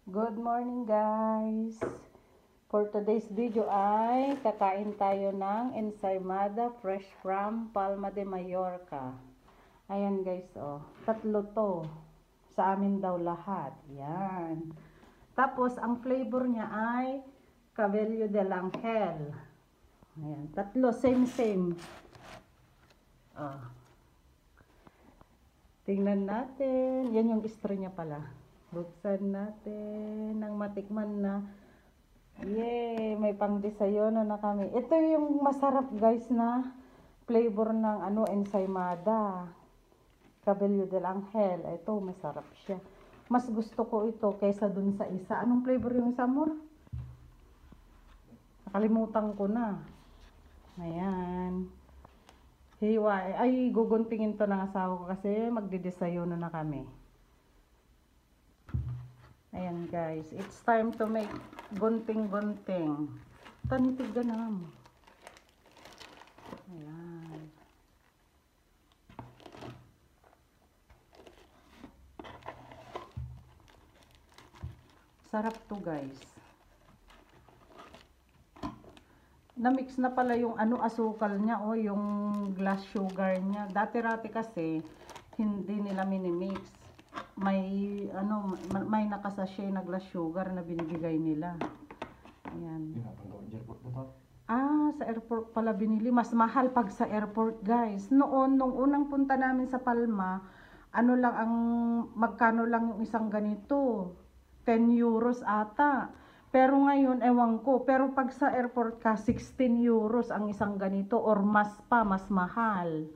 Good morning guys! For today's video ay kakain tayo ng ensaymada fresh from Palma de Mallorca. Ayan guys, oh. Tatlo to. Sa amin daw lahat. Yan. Tapos ang flavor niya ay Cabello del Angel. Ayan. Tatlo, same. Oh. Tingnan natin. Yan yung istro niya pala. Buksan natin nang matikman na. Yay! May pang-desayuno na kami. Ito yung masarap guys na flavor ng ensaymada. Cabello del Angel. Ito, masarap siya. Mas gusto ko ito kaysa dun sa isa. Anong flavor yung isa mo? Nakalimutan ko na. Ayan. Hiwa. Ay, guguntingin to ng asawa ko kasi magdidesayuno na kami. Ayan guys, it's time to make gunting-gunting. Tanitig ka na mo. Ayan. Sarap to guys. Na-mix na pala yung asukal niya o yung glass sugar niya. Dati-rati kasi hindi nila minimix. May nakasashay na glass sugar na binibigay nila. Ayan. Sa airport pala binili. Mas mahal pag sa airport guys. Nung unang punta namin sa Palma, magkano lang yung isang ganito? 10 euros ata. Pero ngayon, ewan ko. Pero pag sa airport ka, 16 euros ang isang ganito or mas mahal.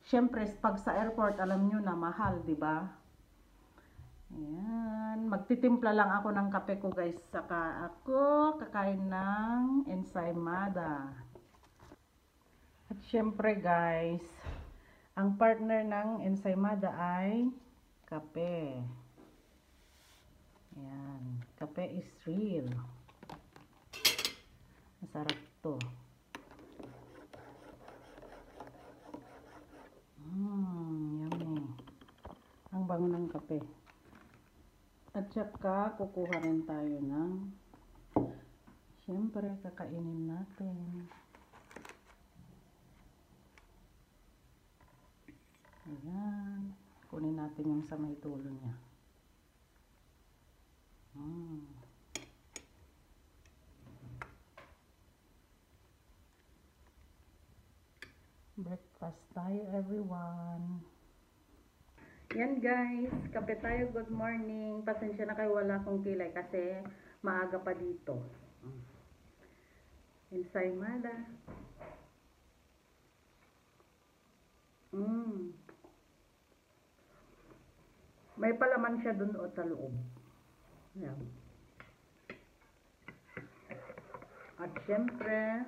Siyempre, pag sa airport, alam nyo na mahal, di ba? Ayan, magtitimpla lang ako ng kape ko guys, saka ako kakain ng ensaymada. At syempre guys, ang partner ng ensaymada ay kape. Ayan, kape is real. Masarap to. Yummy. Ang bango ng kape. At saka, kukuha rin tayo ng, siyempre, kakainin natin. Ayan. Kunin natin yung sa may tulo niya. Breakfast tayo, everyone. Yan guys, kape tayo, good morning. Pasensya na kayo, wala akong kilay kasi maaga pa dito. Ensaymada. May palaman siya dun o sa loob. Yan. At syempre,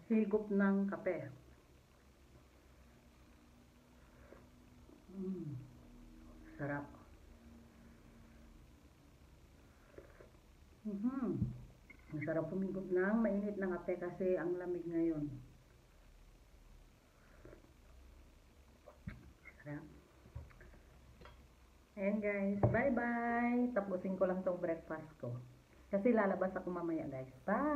higop ng kape. Sarap. Masarap humigop ng mainit na kape kasi ang lamig ngayon. Sarap. Ayan guys, bye bye. Tapusin ko lang tong breakfast ko. Kasi lalabas ako mamaya guys. Bye!